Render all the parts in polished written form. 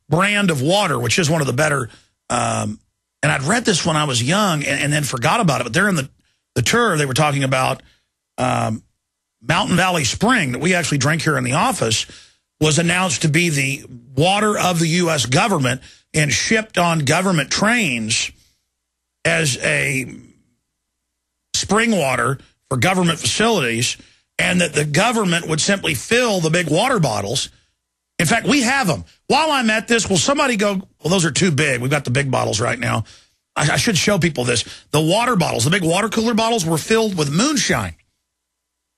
brand of water, which is one of the better, and I'd read this when I was young and then forgot about it, but they're in the tour, they were talking about Mountain Valley Spring that we actually drink here in the office was announced to be the water of the U.S. government and shipped on government trains as a spring water for government facilities, and that the government would simply fill the big water bottles. In fact, we have them. While I'm at this, will somebody go, well, those are too big. We've got the big bottles right now. I should show people this. The water bottles, the big water cooler bottles were filled with moonshine.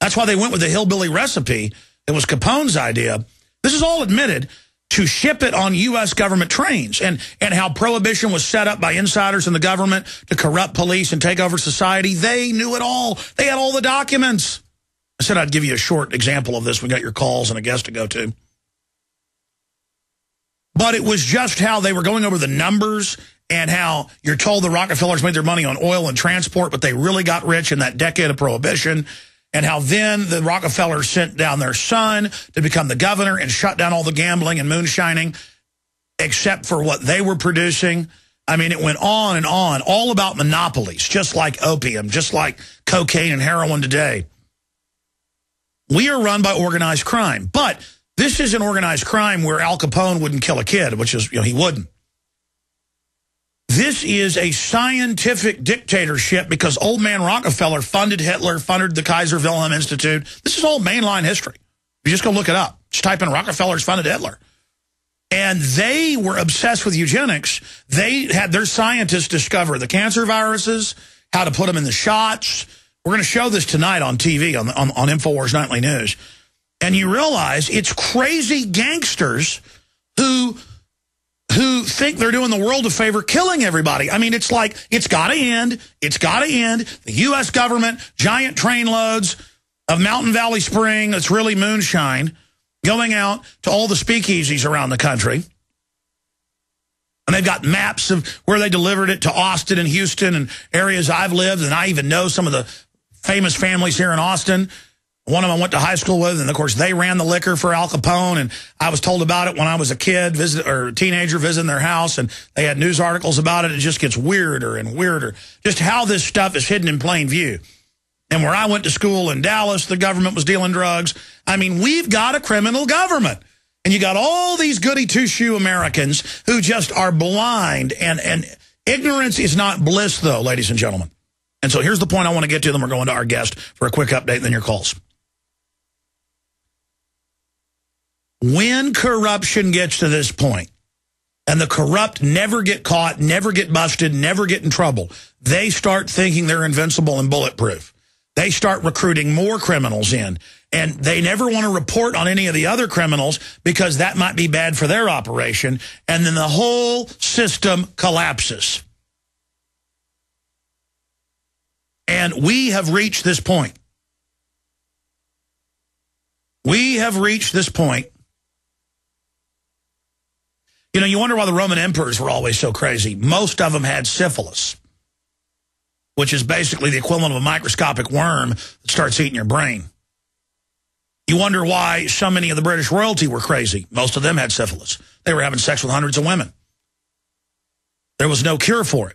That's why they went with the hillbilly recipe. It was Capone's idea. This is all admitted, to ship it on U.S. government trains, and how prohibition was set up by insiders in the government to corrupt police and take over society. They knew it all. They had all the documents. I said I'd give you a short example of this. We got your calls and a guest to go to. But it was just how they were going over the numbers and how you're told the Rockefellers made their money on oil and transport, but they really got rich in that decade of prohibition. And how then the Rockefellers sent down their son to become the governor and shut down all the gambling and moonshining, except for what they were producing. I mean, it went on, all about monopolies, just like opium, just like cocaine and heroin today. We are run by organized crime. But this is an organized crime where Al Capone wouldn't kill a kid, which is, he wouldn't. This is a scientific dictatorship because old man Rockefeller funded Hitler, funded the Kaiser Wilhelm Institute. This is all mainline history. You just go look it up. Just type in Rockefellers funded Hitler. And they were obsessed with eugenics. They had their scientists discover the cancer viruses, how to put them in the shots. We're going to show this tonight on TV, on Infowars Nightly News. And you realize it's crazy gangsters who think they're doing the world a favor killing everybody. I mean, it's like, it's got to end. It's got to end. The U.S. government, giant train loads of Mountain Valley Spring, that's really moonshine, going out to all the speakeasies around the country. And they've got maps of where they delivered it to Austin and Houston and areas I've lived. And I even know some of the famous families here in Austin. One of them I went to high school with, and of course they ran the liquor for Al Capone, and I was told about it when I was a kid, or teenager, visiting their house, and they had news articles about it. It just gets weirder and weirder, just how this stuff is hidden in plain view. And where I went to school in Dallas, the government was dealing drugs. I mean, we've got a criminal government. And you got all these goody two-shoe Americans who just are blind, and ignorance is not bliss, though, ladies and gentlemen. And so here's the point I want to get to, then we're going to our guest for a quick update, and then your calls. When corruption gets to this point, and the corrupt never get caught, never get busted, never get in trouble, they start thinking they're invincible and bulletproof. They start recruiting more criminals in, and they never want to report on any of the other criminals because that might be bad for their operation, and then the whole system collapses. And we have reached this point. We have reached this point. You know, you wonder why the Roman emperors were always so crazy. Most of them had syphilis, which is basically the equivalent of a microscopic worm that starts eating your brain. You wonder why so many of the British royalty were crazy. Most of them had syphilis. They were having sex with hundreds of women. There was no cure for it.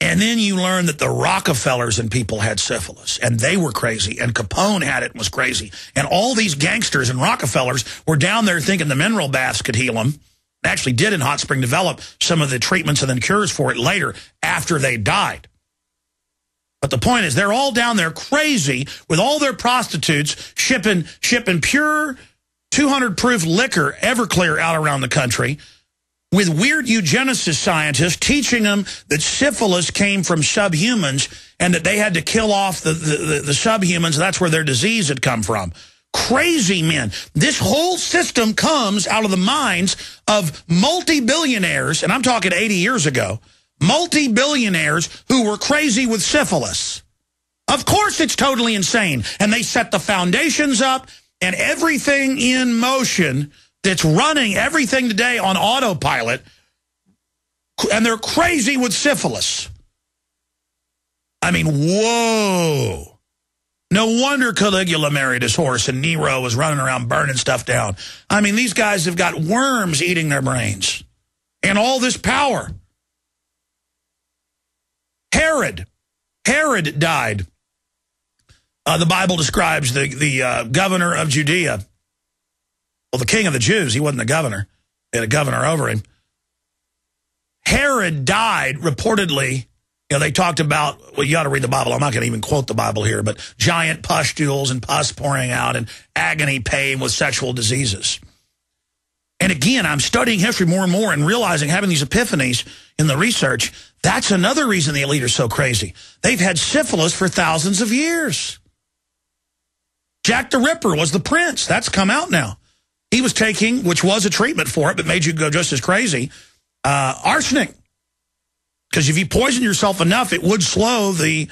And then you learn that the Rockefellers and people had syphilis, and they were crazy, and Capone had it and was crazy. And all these gangsters and Rockefellers were down there thinking the mineral baths could heal them. They actually did in Hot Spring develop some of the treatments and then cures for it later after they died. But the point is, they're all down there crazy with all their prostitutes shipping pure 200-proof liquor, Everclear, out around the country, with weird eugenicist scientists teaching them that syphilis came from subhumans and that they had to kill off the subhumans. That's where their disease had come from. Crazy men. This whole system comes out of the minds of multi-billionaires, and I'm talking 80 years ago, multi-billionaires who were crazy with syphilis. Of course it's totally insane. And they set the foundations up and everything in motion that's running everything today on autopilot, and they're crazy with syphilis. I mean, whoa. No wonder Caligula married his horse and Nero was running around burning stuff down. I mean, these guys have got worms eating their brains. And all this power. Herod died. The Bible describes the governor of Judea. Well, the king of the Jews. He wasn't the governor. They had a governor over him. Herod died, reportedly. You know, they talked about, well, you got to read the Bible. I'm not going to even quote the Bible here, but giant pustules and pus pouring out and agony pain with sexual diseases. And again, I'm studying history more and more and realizing, having these epiphanies in the research, that's another reason the elite are so crazy. They've had syphilis for thousands of years. Jack the Ripper was the prince. That's come out now. He was taking, which was a treatment for it, but made you go just as crazy, arsenic. Because if you poison yourself enough, it would slow the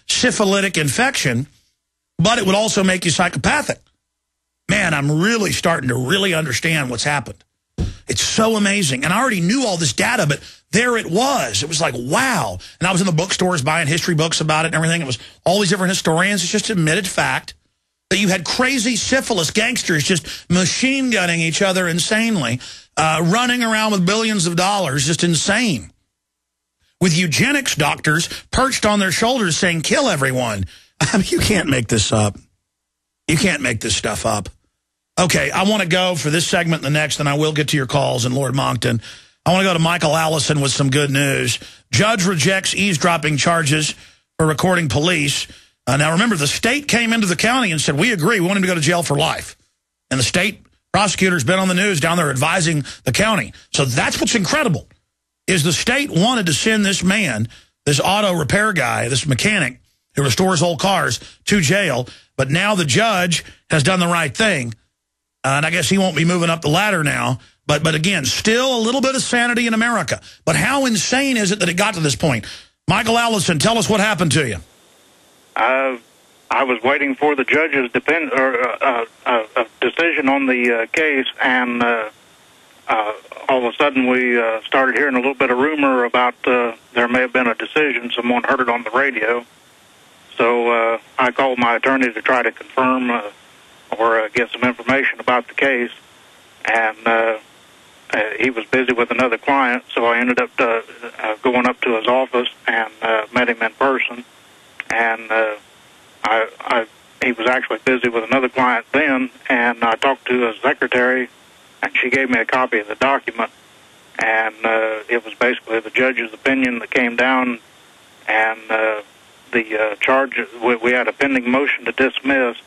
syphilitic infection, but it would also make you psychopathic. Man, I'm really starting to really understand what's happened. It's so amazing. And I already knew all this data, but there it was. It was like, wow. And I was in the bookstores buying history books about it and everything. It was all these different historians. It's just admitted fact that you had crazy syphilis gangsters just machine gunning each other insanely, running around with billions of dollars, just insane. With eugenics doctors perched on their shoulders saying, kill everyone. I mean, you can't make this up. You can't make this stuff up. Okay, I want to go for this segment and the next, and I will get to your calls in Lord Monckton. I want to go to Michael Allison with some good news. Judge rejects eavesdropping charges for recording police. Now, remember, the state came into the county and said, we agree, we want him to go to jail for life. And the state prosecutor's been on the news down there advising the county. So that's what's incredible, is the state wanted to send this man, this auto repair guy, this mechanic who restores old cars, to jail. But now the judge has done the right thing. And I guess he won't be moving up the ladder now. But again, still a little bit of sanity in America. But how insane is it that it got to this point? Michael Allison, tell us what happened to you. I was waiting for the judge's decision on the case, and all of a sudden we started hearing a little bit of rumor about there may have been a decision. Someone heard it on the radio. So I called my attorney to try to confirm or get some information about the case, and he was busy with another client, so I ended up going up to his office and met him in person. And he was actually busy with another client then, and I talked to his secretary, and she gave me a copy of the document, and it was basically the judge's opinion that came down, and the charge, we had a pending motion to dismiss,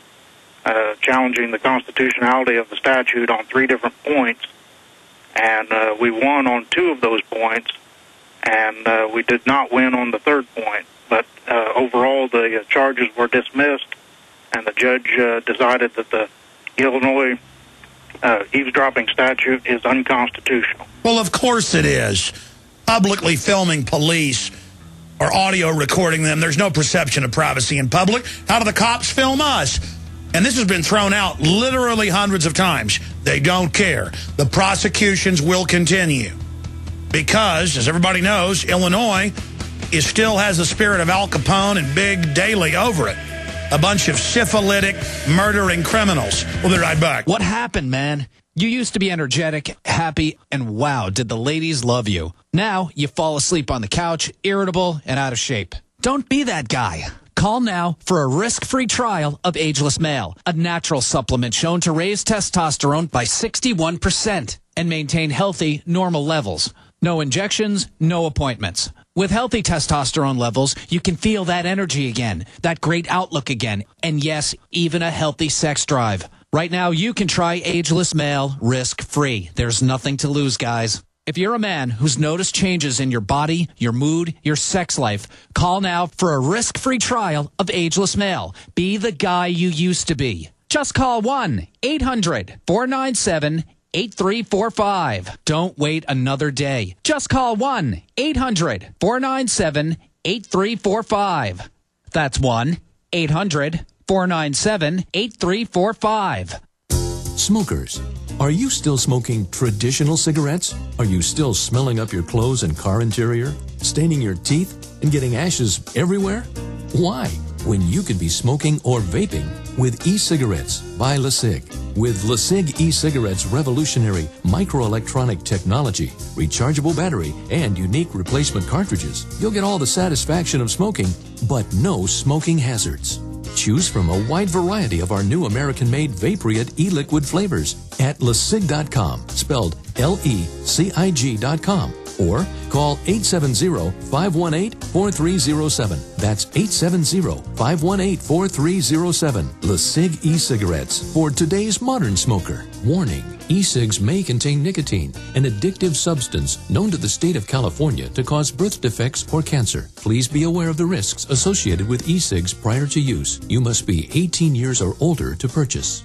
challenging the constitutionality of the statute on 3 different points, and we won on 2 of those points, and we did not win on the 3rd point. But overall, the charges were dismissed, and the judge decided that the Illinois eavesdropping statute is unconstitutional. Well, of course it is. Publicly filming police or audio recording them, there's no perception of privacy in public. How do the cops film us? And this has been thrown out literally hundreds of times. They don't care. The prosecutions will continue. Because, as everybody knows, Illinois still has the spirit of Al Capone and Big Daley over it. A bunch of syphilitic, murdering criminals. We'll be right back. What happened, man? You used to be energetic, happy, and wow, did the ladies love you. Now, you fall asleep on the couch, irritable, and out of shape. Don't be that guy. Call now for a risk-free trial of Ageless Male, a natural supplement shown to raise testosterone by 61% and maintain healthy, normal levels. No injections, no appointments. With healthy testosterone levels, you can feel that energy again, that great outlook again, and yes, even a healthy sex drive. Right now, you can try Ageless Male risk-free. There's nothing to lose, guys. If you're a man who's noticed changes in your body, your mood, your sex life, call now for a risk-free trial of Ageless Male. Be the guy you used to be. Just call 1-800-497-8345. Don't wait another day. Just call 1-800-497-8345. That's 1-800-497-8345. Smokers, are you still smoking traditional cigarettes? Are you still smelling up your clothes and car interior, staining your teeth, and getting ashes everywhere? Why? When you could be smoking or vaping with e-cigarettes by LeSig. With LeSig e-cigarettes' revolutionary microelectronic technology, rechargeable battery, and unique replacement cartridges, you'll get all the satisfaction of smoking, but no smoking hazards. Choose from a wide variety of our new American-made Vaporite e-liquid flavors at LeSig.com, spelled Lecig.com, or call 870-518-4307. That's 870-518-4307. LeSig e-cigarettes for today's modern smoker. Warning, e-cigs may contain nicotine, an addictive substance known to the state of California to cause birth defects or cancer. Please be aware of the risks associated with e-cigs prior to use. You must be 18 years or older to purchase.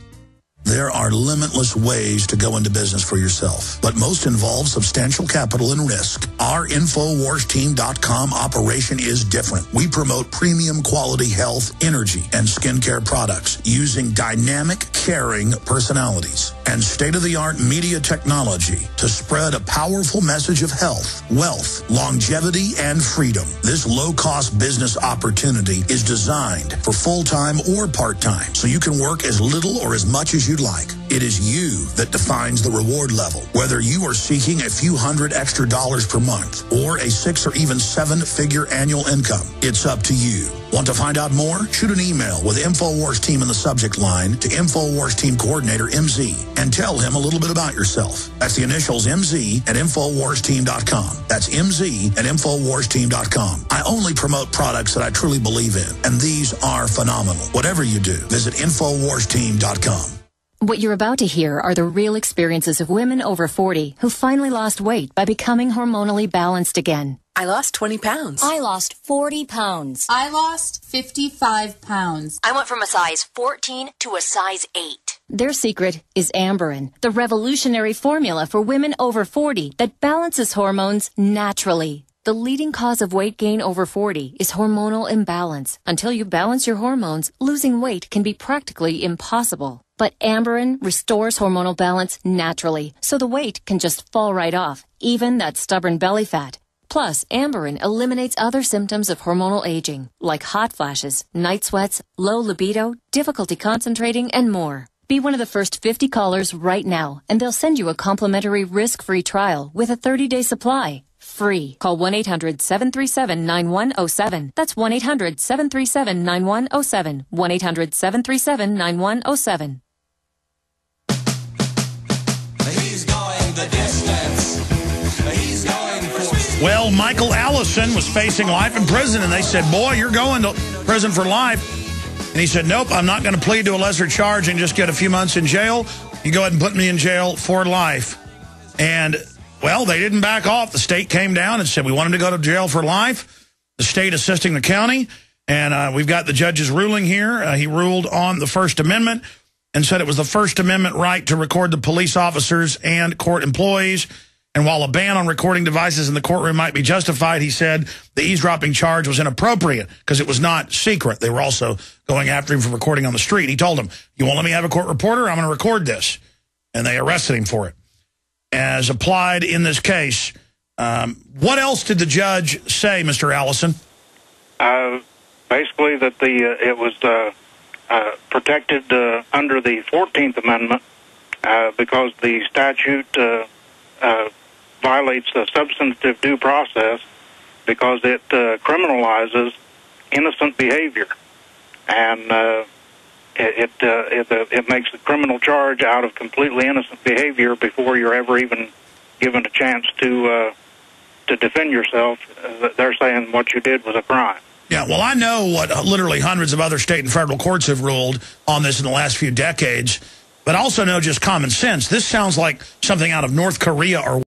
There are limitless ways to go into business for yourself, but most involve substantial capital and risk. Our InfoWarsTeam.com operation is different. We promote premium quality health, energy, and skincare products using dynamic, caring personalities and state-of-the-art media technology to spread a powerful message of health, wealth, longevity, and freedom. This low-cost business opportunity is designed for full-time or part-time, so you can work as little or as much as you'd like. It is you that defines the reward level. Whether you are seeking a few $100 extra per month or a 6 or even 7-figure annual income, it's up to you. Want to find out more? Shoot an email with InfoWars Team in the subject line to InfoWars Team Coordinator MZ and tell him a little bit about yourself. That's the initials MZ at InfoWarsTeam.com. That's MZ at InfoWarsTeam.com. I only promote products that I truly believe in, and these are phenomenal. Whatever you do, visit InfoWarsTeam.com. What you're about to hear are the real experiences of women over 40 who finally lost weight by becoming hormonally balanced again. I lost 20 pounds. I lost 40 pounds. I lost 55 pounds. I went from a size 14 to a size 8. Their secret is Amberin, the revolutionary formula for women over 40 that balances hormones naturally. The leading cause of weight gain over 40 is hormonal imbalance. Until you balance your hormones, losing weight can be practically impossible. But Amberin restores hormonal balance naturally, so the weight can just fall right off, even that stubborn belly fat. Plus, Amberin eliminates other symptoms of hormonal aging, like hot flashes, night sweats, low libido, difficulty concentrating, and more. Be one of the first 50 callers right now, and they'll send you a complimentary risk-free trial with a 30-day supply. Free. Call 1-800-737-9107. That's 1-800-737-9107. 1-800-737-9107. He's going the distance. He's going for... Well, Michael Allison was facing life in prison, and they said, boy, you're going to prison for life. And he said, nope, I'm not going to plead to a lesser charge and just get a few months in jail. You go ahead and put me in jail for life. And... well, they didn't back off. The state came down and said, we want him to go to jail for life. The state assisting the county. And we've got the judge's ruling here. He ruled on the First Amendment and said it was the First Amendment right to record the police officers and court employees. And while a ban on recording devices in the courtroom might be justified, he said the eavesdropping charge was inappropriate because it was not secret. They were also going after him for recording on the street. He told them, you won't let me have a court reporter? I'm going to record this. And they arrested him for it. As applied in this case. What else did the judge say, Mr. Allison? Basically that it was protected under the 14th Amendment because the statute violates the substantive due process because it criminalizes innocent behavior. And it makes the criminal charge out of completely innocent behavior before you're ever even given a chance to defend yourself. They're saying what you did was a crime. Yeah, well, I know what literally hundreds of other state and federal courts have ruled on this in the last few decades, but I also know just common sense. This sounds like something out of North Korea or